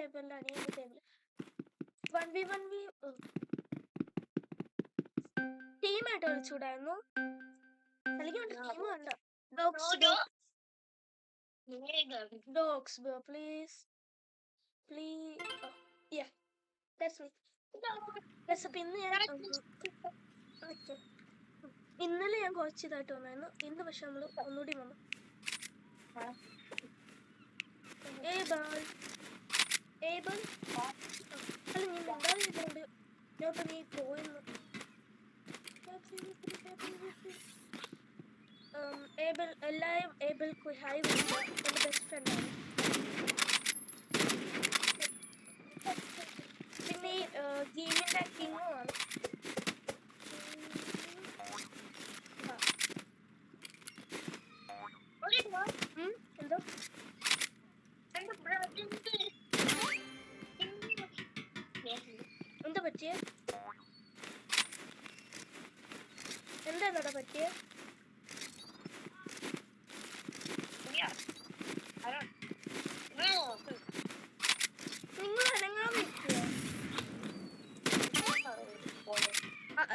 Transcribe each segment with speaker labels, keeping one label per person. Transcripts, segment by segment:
Speaker 1: ഏബിളിന്റെ അനിയന്റെ table 1v1v ടീമായിട്ട് കളിച്ചൂടായിരുന്നു. അല്ലെങ്കിൽ ടീം വേണ്ട. Dogs, bro, please. Yeah, that's me. ഇന്നലെ ഞാൻ കുറച്ച് ഇതായിട്ട് വന്നായിരുന്നു. ഇന്ന് പക്ഷെ നമ്മള് ഒന്നുകൂടി വന്നു. അല്ല നീ ഉണ്ടായിരുന്നുണ്ട്. ഞാൻ നീ പോയെന്ന്. എല്ലാവരും ഏബിൾക്ക് ഹായ് വിളിക്കുക. എൻ്റെ ബെസ്റ്റ് ഫ്രണ്ടാണ്. പിന്നെ ഈ ഗെയിമിൻ്റെ കിങ്ങുമാണ്. എന്തോ എന്താ പറ്റിയേ? എന്താണോടാ പറ്റിയേ? നിങ്ങൾ അനങ്ങാൻ പറ്റുമോ?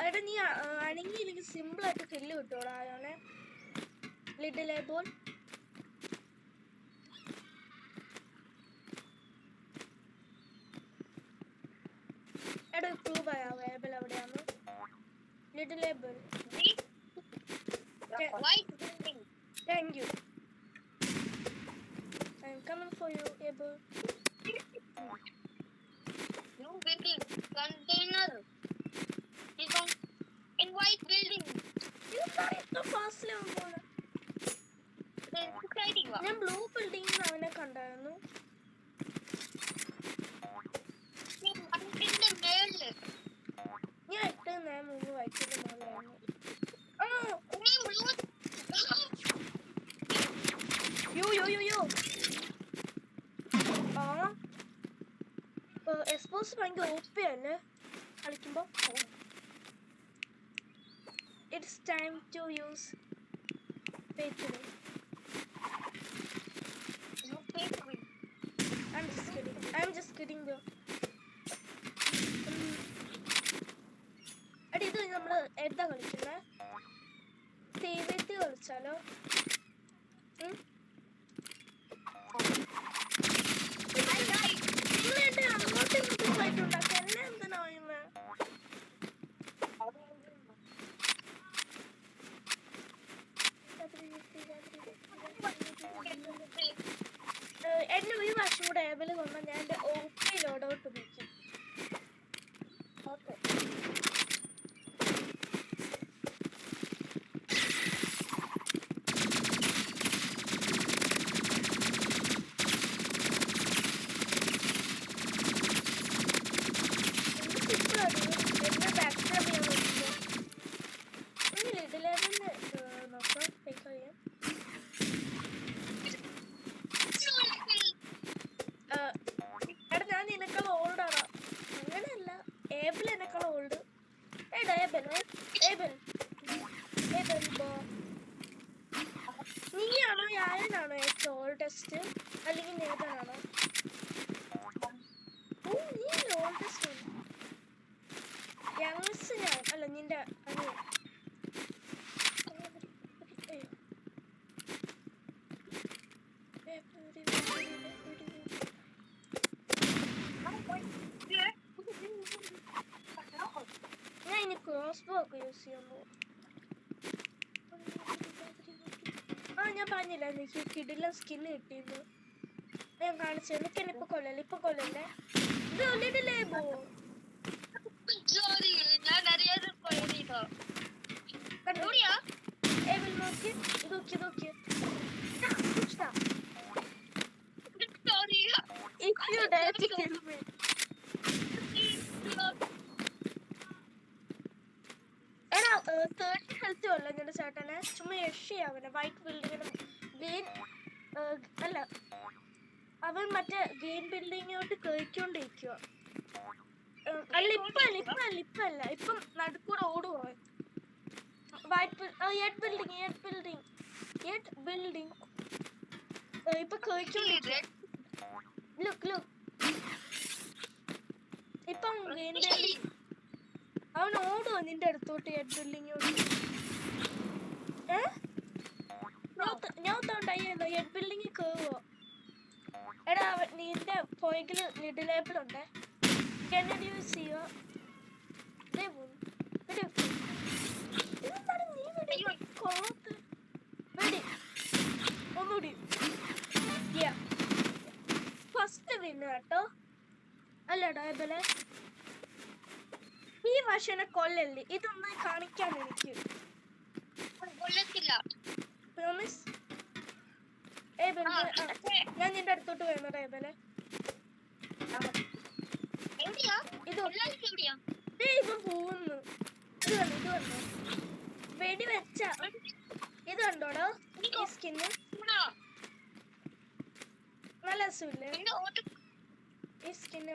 Speaker 1: എടാ നീ അനങ്ങിയില്ലെങ്കിൽ സിമ്പിളായിട്ട് കില്ല് കിട്ടുമോടാ ആയോനെ. ലിറ്റിൽ ബോൾ എടാ പ്രൂവ് ആയാവോ ഏബിൾ എവിടെയാണ്? Little ball thank you. I'm coming for you, Abel.
Speaker 2: New building container is on in white building.
Speaker 1: You got it so fast level. ഞാൻ ബ്ലൂ ബിൽഡിംഗ് അവനെ കണ്ടായിരുന്നു. ഞാൻ എട്ട് നേരം മുമ്പ് വൈക്കിന്റെ മുകളിലായിരുന്നു. എക്സ്പോസ് ഭയങ്കര ഓപ്പയല്ലേ കളിക്കുമ്പോ. It's time to use pay to win. I'm just kidding bro. അടി ഇത് നമ്മള് എന്താ കളിക്കുന്നേ? തീവ്രത്തി കളിച്ചാലോ? നിങ്ങൾ അങ്ങോട്ടും ഇങ്ങോട്ടും ഫൈറ്റ് ഉണ്ടാക്കുക. എന്നെ എന്തിനാ പറയുന്നത്? എന്നെ ഒരു വർഷം കൂടെ ഏബിള് കൊന്നാൽ ഞാൻ എൻ്റെ ഓപ്പി ലോഡൗട്ട് ഉപയോഗിക്കും. ഓക്കെ നീയാണോ ഞാനാണോ ഏറ്റവും ഓൾഡസ്റ്റ് അല്ലെങ്കിൽ നേതാനാണോ? നീ ഓൾഡസ്റ്റ് യങ്സ് ഞാൻ അല്ല നിന്റെ അനിയൻ. ഞാൻ ഇനി ക്രോസ് ബോ ഒക്കെ യൂസ് ചെയ്യാൻ പോകും. ഞാൻ പറഞ്ഞില്ല എനിക്ക് കിടില സ്കിൻ കിട്ടിയത്. ഞാൻ കാണിച്ചു. എനിക്കെന്നെ ഇപ്പൊ കൊല്ലല്ലേ. ഇത് ഒല്ലിട്ടില്ലേ ബോ? എടാ 30 ഹെൽത്ത് അല്ല ഞങ്ങളുടെ ചേട്ടനെ. ചുമ്മാ യഷിയാവനെ വൈറ്റ് ബിൽഡിങ്ങിന് ഗ്രീൻ അല്ല അവൻ മറ്റേ ഗ്രീൻ ബിൽഡിങ്ങിലോട്ട് കയറിക്കൊണ്ടിരിക്കുക. അല്ല ഇപ്പല്ല ഇപ്പം നടുക്കൂടെ ഓടുവോ? വൈറ്റ് ബിൽഡിംഗ് ഇപ്പൊ കയറിക്കൊണ്ടിരിക്കുക. ലുക്ക് നിന്റെ അവൻ ഓടുവോ നിന്റെ അടുത്തോട്ട് ഹെഡ് ബിൽഡിങ്ങോട്ട്? ഞാൻ തോണ്ടായിരുന്നു ഹെഡ് ബിൽഡിങ്ങിൽ കയറുവോ? എടാ നിന്റെ പോയെങ്കിൽ ലിഡ് ലേബിളുണ്ടേ, കെന്നഡി യൂസ് ചെയ്യുക. ഒന്നുകൂടി ഫസ്റ്റ് വിന്ന് കേട്ടോ. അല്ലടാ ഇതല്ലേ ഈ വർഷനെ കൊല്ലല്ലേ, ഇതൊന്നും കാണിക്കാൻ എനിക്ക് പ്രോമിസ്. ഞാൻ നിന്റെ അടുത്തോട്ട് വരുന്നടാ ഇതല്ലേ. ഇവൻ പോകുന്നു. ഇത് കണ്ടോ വെടി വെച്ച ഇത് കണ്ടോടോ ഈ സ്കിന്ന് നല്ല രസമില്ലേ ഈ സ്കിന്ന്?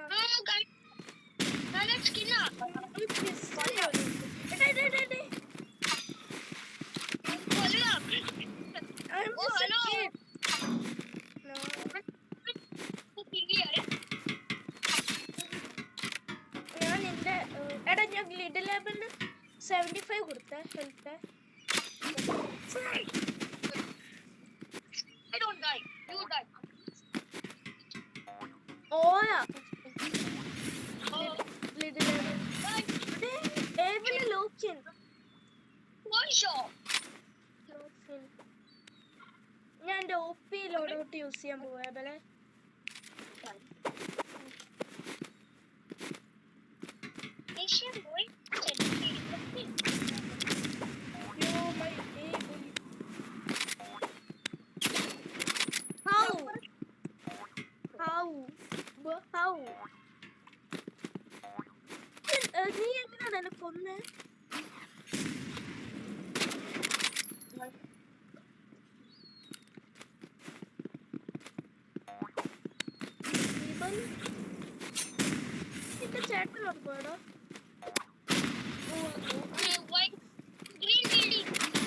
Speaker 1: ഞാൻ നിന്റെ എടാ ഞാൻ ലിഡ് ലേബിളിന് 75 കൊടുത്തേ ഹെൽത്ത്. ഓയാ ലിഡ് ലേബിൾ ലോക്കിൻ ഞാൻ എൻ്റെ OP ലോഡൗട്ട് യൂസ് ചെയ്യാൻ പോവാ ബലെ. നീ എങ്ങനെയാണ് എന്നെ കൊന്നേ? നിന്റെ ചേട്ടനോട് പോയടോ.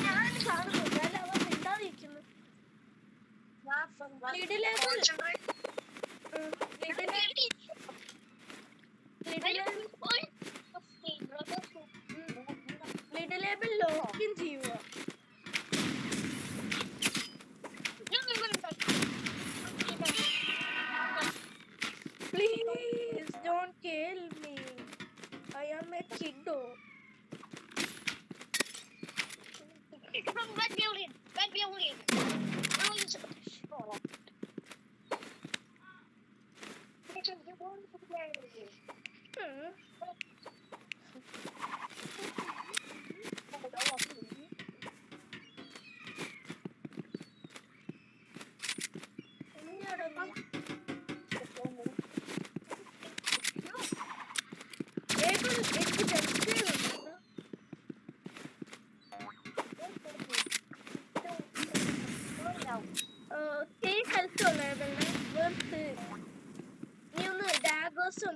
Speaker 1: ഞാൻ കാണുന്നില്ല, അല്ല അവൻ മിണ്ടാതിരിക്കുന്നു. ലിഡ് ലേബിൾ ലോക്കിൻ ചെയ്യുക. Please don't kill me. I am a kiddo.
Speaker 2: Bad building.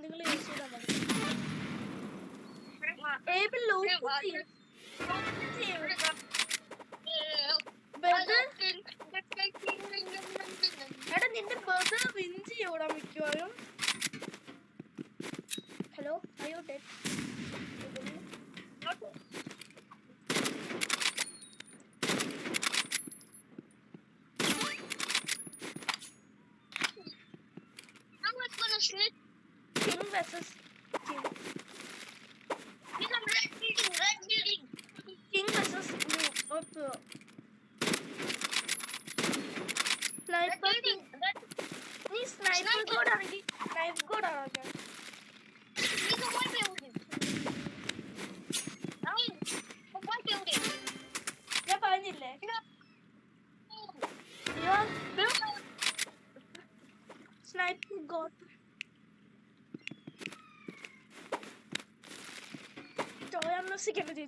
Speaker 1: നിങ്ങൾ യൂസ് ചെയ്താൽ മതി. ടേബിൾ എടാ നിന്റെ ബർഗർ വിൻ ചെയ്യൂടാ മിക്കവാറും. ഹലോ അയ്യോ dead. King versus King. King versus Blue. Okay. Sniper King. Ni sniper god आएगी. Knife god आएगा. ये पानी ले. यार. Sniper god.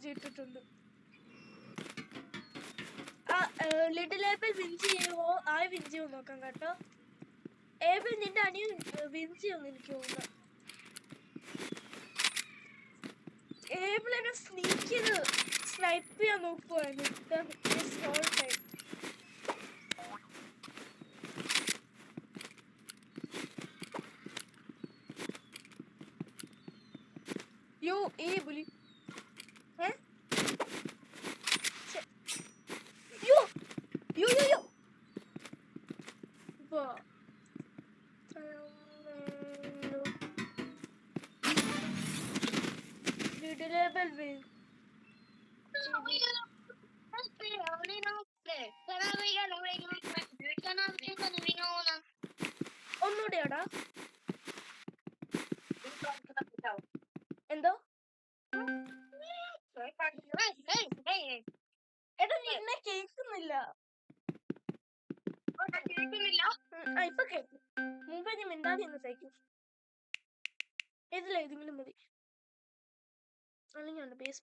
Speaker 1: ചെയ്തിട്ടുണ്ട്. ലിഡ് ലേബിൾ വിൻ ചെയ്യുമോ? ആ വിൻ ചെയ്യുമോ നോക്കാം കേട്ടോ. ഏബിൾ നിന്റെ അനിയൻ വിൻ ചെയ്യുമെന്ന് എനിക്ക് തോന്നുന്നു. ഏബിൾ എന്നെ സ്നീക്ക് ചെയ്ത് സ്നൈപ്പ് ചെയ്യാൻ നോക്കുവായിരുന്നു. യോ ഏബിൾ ഏ യോ യോ യോ യോ വാ ലേബൽ വിൽ ഒന്നുകൂടെയാടാ എന്തോ എടാ നീ എന്നെ കേൾക്കുന്നില്ല ഇപ്പൊ കേൾക്കും മുമ്പ് ഞാൻ മിണ്ടാതെ ഇന്നത്തേക്കും ഇതിലേതെങ്കിലും മതി അല്ലെങ്കിൽ base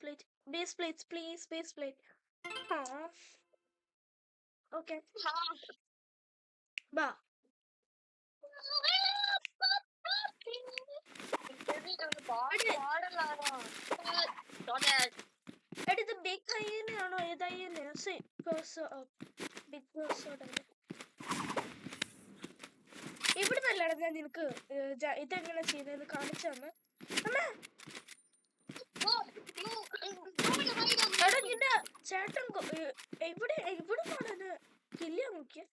Speaker 1: plate please base plate okay ബാ എടാ ഇത് ബിഗ് ഹൈനാണോ ഏതായാലും ബിഗ് ബോസ് ഇവിടെ നല്ലതാണ് ഞാൻ നിനക്ക് ഇതെങ്ങനെ ചെയ്തെന്ന് കാണിച്ചു തന്നെ എടാ നിന്റെ ചേട്ടൻ എവിടെ കാണാന് കില്ലിയാ നോക്കിയ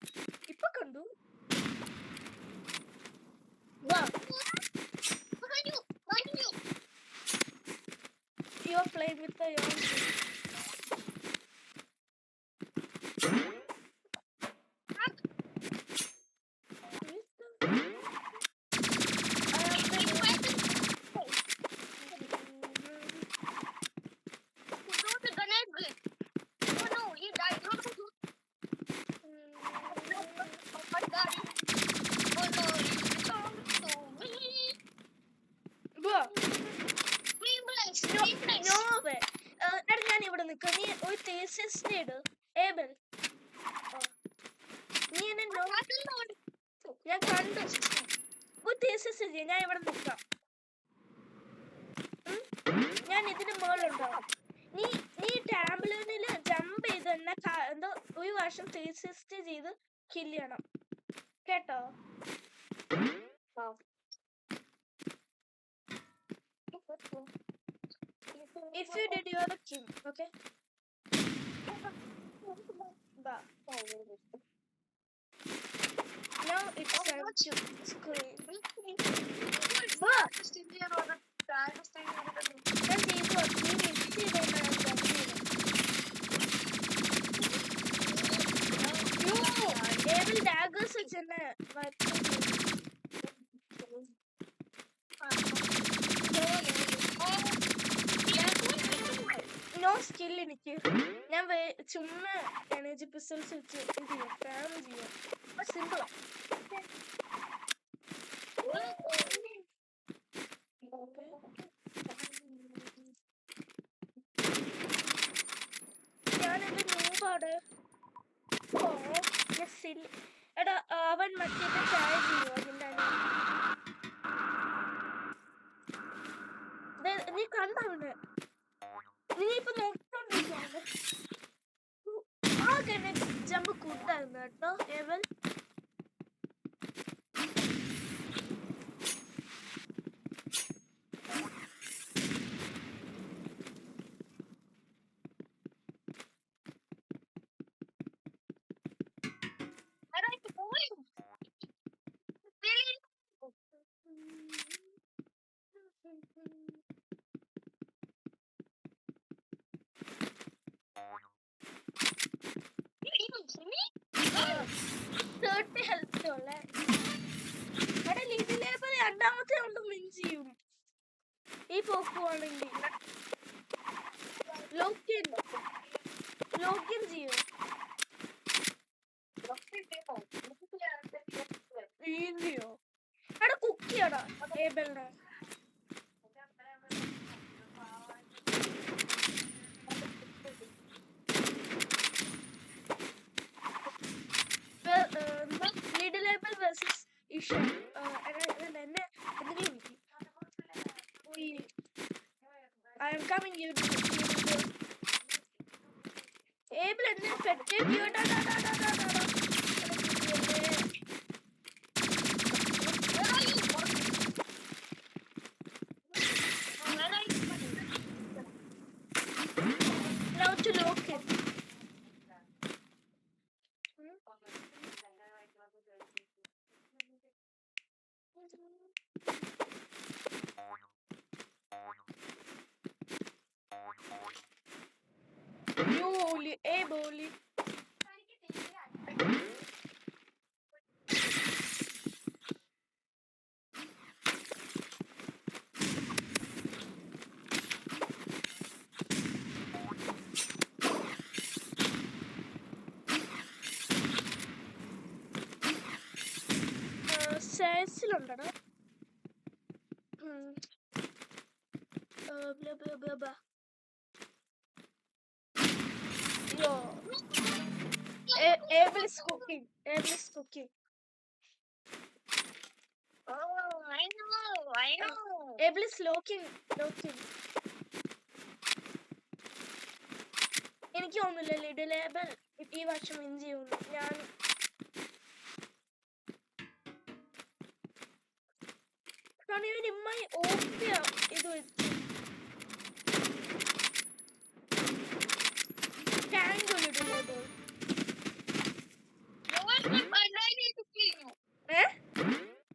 Speaker 1: ഇപ്പൊ കണ്ടു വാ you are playing with the young ഞാൻ ഇവിടെ നിൽക്കാം നീ ഒരു തേസിസ്റ്റ് ഇട് ഏബൽ നീ എന്നെ ഞാൻ കണ്ടു ഒരു തേസിസ്റ്റ് ഇല്ല ഞാൻ ഇവിടെ നിൽക്കാം ഞാൻ ഇതിന് മുകളിലുണ്ടാവും നീ ടാബ്ലൂണില് ജമ്പ് ചെയ്ത് തന്നെ എന്തോ ഒരു വർഷം തേസിസ്റ്റ് ചെയ്ത് കില്ല് ചെയ്യണം കേട്ടോ if you did you are the king okay bah now it's time to scream bah then these are devil daggers ഇച്ചനെ no skill എനിക്ക് ഞാൻ ചുമ്മാ എനർജി പിസ്റ്റൽസ് വെച്ച് ഇത് ചെയ്യാം സ്പാം ചെയ്യാം സിമ്പിളാ ഞാനെന്റെ നൂബാടെ എടാ അവൻ മറ്റേ ചായ ചെയ്യോ അതിന്റെ നീ കണ്ടവന് നീ ഇപ്പൊ നോക്കിക്കൊണ്ടിരിക്കുകയാണ് ആകെ ജമ്പ് കൂട്ടായിരുന്നു കേട്ടോ ഏവൽ രണ്ടാമത്തെ കൊണ്ട് വിൻ ചെയ്യും ഈ പോക്കുവാണെങ്കിൽ ലോക്കിൻ ചെയ്യും ഈസിയോ എടാ കുക്കിയാടാ ഏബലിനെ ലിഡിൽ ഏബൽ വേഴ്സസ് ഇഷ എന്നെ എന്തെങ്കിലും വിളിക്കും I am coming you able എന്നെ ഫെറ്റ് ചെയ്യോടാ Yuli, Eboli. സയൻസിലുണ്ടോ? Yo, Abel is cooking. Abel is cooking.
Speaker 2: Oh, I know.
Speaker 1: Abel is looking. എനിക്ക് തോന്നുന്നില്ല ലിഡിൽ ഏബൽ ഈ വർഷം വിൻ ചെയ്യുന്നു. ഞാൻ ഇമ്മായി ഓപ്പിയ ഇത് വെച്ച് ടാങ്ക് ലിഡിൽ ഏബൽ.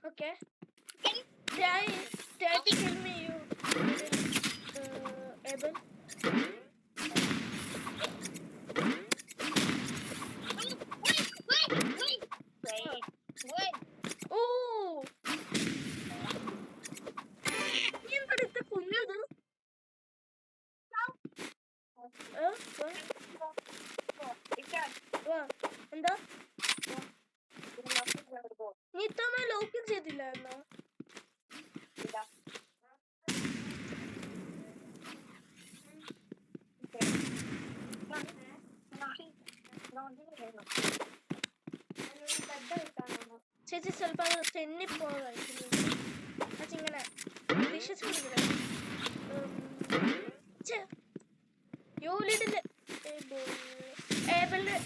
Speaker 1: Okay. Try to kill me, you Abel.
Speaker 2: Wait.
Speaker 1: Oh. നീ എന്താ കുഞ്ഞത്? എന്താ നീ ഇത്തവണ ലോക്ക് ചെയ്തില്ലായിരുന്നോ? ചേച്ചി ಸ್ವಲ್ಪ അത് തെന്നിപ്പോവായിരിക്കും. അതിങ്ങനെ വിശ്വസിക്കുന്നില്ല. യൂലിഡിന്റെ ഏബിളിന്റെ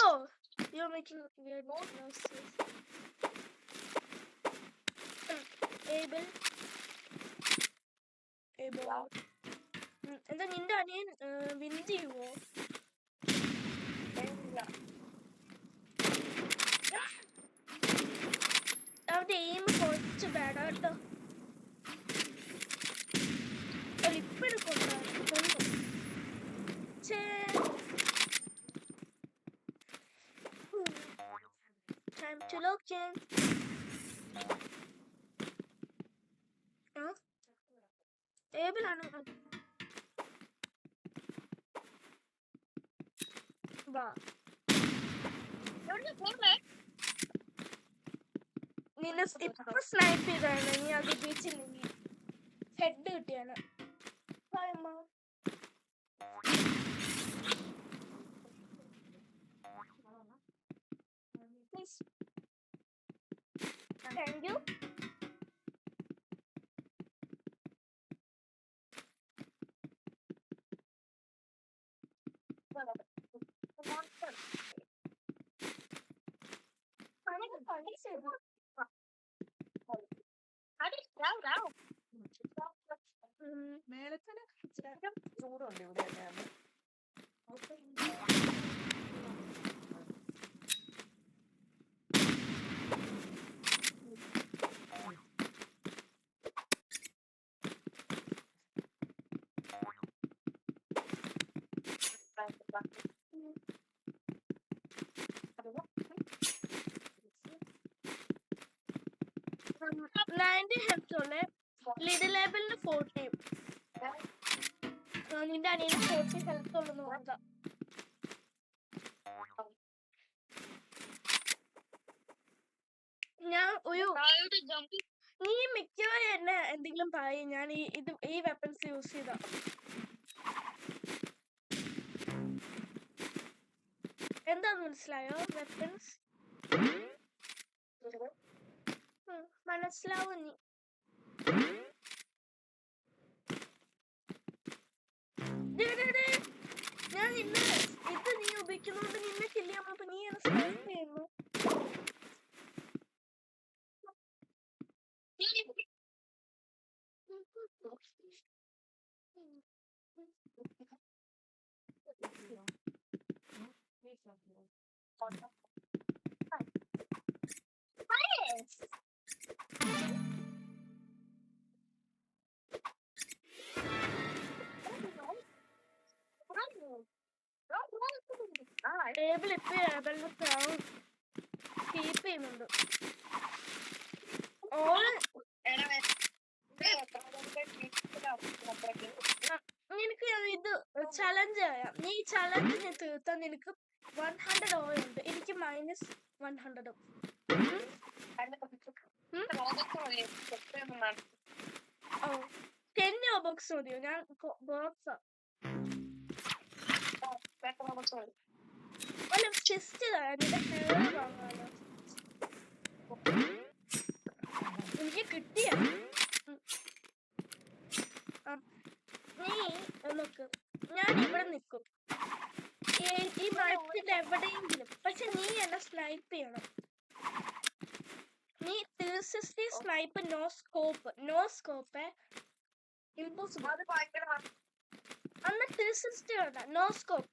Speaker 1: Oh, you're making weird noises. Abel. എന്താ നിന്റെ അനിയൻ വിൻ ചെയ്യുവോ? അവന്റെ എയിം കുറച്ച് ബാഡാട്ടോ. ഇപ്പെടുക്കൊണ്ടു. Time to look in. ഏബിളാണ്. വാ നിന്നെ ഇപ്പൊ സ്നൈപ്പ് ചെയ്താണ്. നീ അത് ഉപയോഗിച്ചില്ലെങ്കിൽ ഹെഡ് കിട്ടിയാണ്. Please. Thank you.
Speaker 3: മേളത്തിന് ചൂടുണ്ട് ഇവിടെ.
Speaker 1: ലിഡിൽ ഏബിളിന് 40. നിന്റെ അനിയന് 40 ഹെൽത്ത് ഉള്ളെന്ന് നോക്കാം. ഞാൻ ഒരു നീ മിക്കവാറും എന്നെ എന്തെങ്കിലും പറയും. ഞാൻ ഈ വെപ്പൺസ് യൂസ് ചെയ്ത എന്താന്ന് മനസ്സിലായോ? വെപ്പൺസ് മനസ്സിലാവും നീ. ഞാൻ നിന്നെ ഇത് നീ ഉപയോഗിക്കുന്നോണ്ട് നിന്നെ കില്ല് ചെയ്യാൻ പോയപ്പോ നീ എന്നെ സ്നൈപ്പ് ചെയ്യുന്നു. ടേബിൾ ഇപ്പൊ വെള്ളത്തിലാവും കീപ്പ് ചെയ്യുന്നുണ്ട്. ഓൾ നിനക്ക് ഇത് ചലഞ്ച് ചെയ്യാം. നീ ചലഞ്ചിന് തീർത്താൽ നിനക്ക് 100 ഓയിൽ ഉണ്ട്. എനിക്ക് -100. ഓ 10 ബോക്സ് മതിയോ? ഞാൻ ബോക്സാ അല്ല ചെസ്റ്റ് തരാം. നിന്റെ ഹെയർ വാങ്ങാനോ? എനിക്ക് കിട്ടിയ നീ നോക്ക്, ഞാൻ ഇവിടെ നിൽക്കും ഈ മരത്തിന്റെ എവിടെയെങ്കിലും. പക്ഷെ നീ എന്നെ സ്നൈപ്പ് ചെയ്യണം. നീ 360 സ്നൈപ്പ്, നോ സ്കോപ്പ് ഇമ്പോസിബിൾ. അന്ന് 360 വേണ്ട, നോ സ്കോപ്പ്.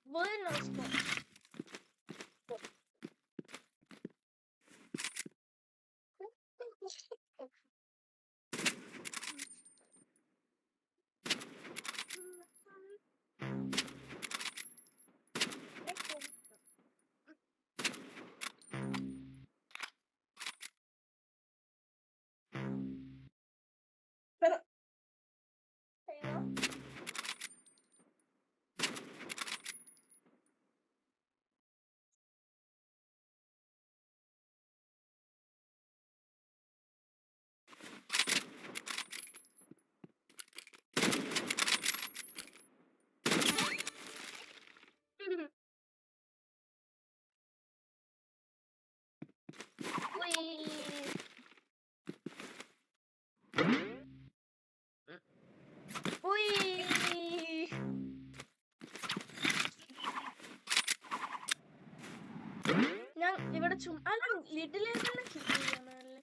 Speaker 1: ഞാൻ ഇവിടെ ലിറ്റിൽ കിട്ടിയാണല്ലേ.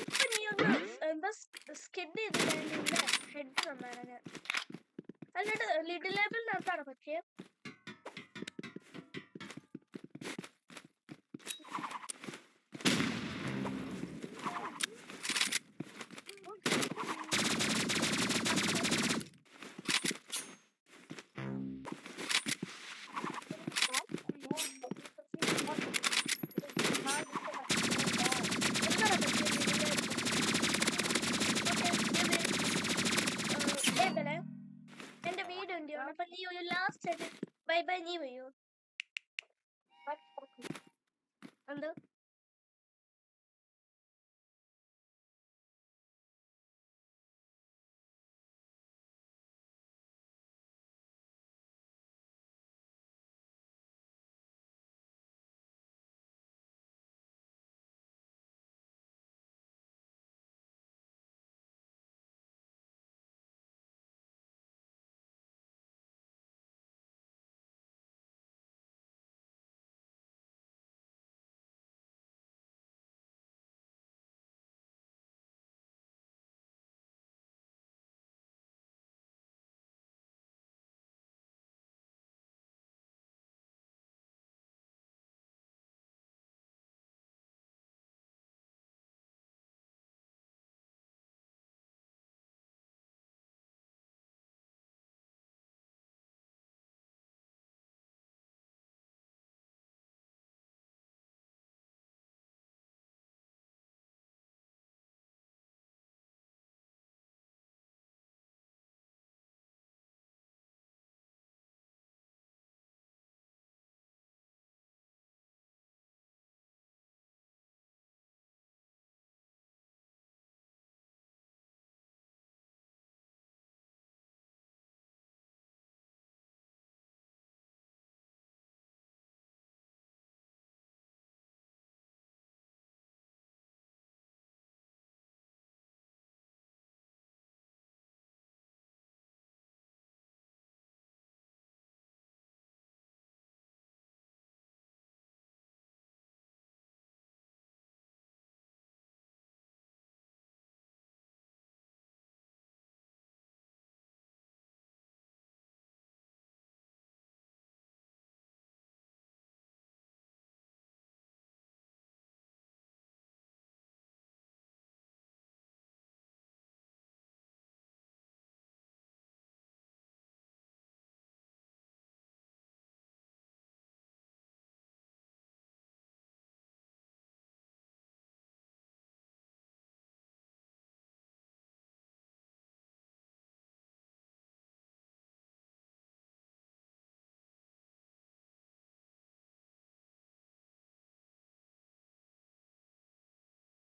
Speaker 1: ഇപ്പൊ നീ ഒന്ന് എന്താ സ്കിഡ് ചെയ്തില്ല ഹെഡ് തന്നാണ് ഞാൻ. അല്ലാണ്ട് ലിറ്റിൽ ലേബിളിനകത്താണ് പക്ഷേ എന്റെ വീഡിയോ ഉണ്ട്. അപ്പൊ നീ ഒരു ലാസ്റ്റ് ആയിട്ട് ബൈ നീ പറയൂ. എന്ത്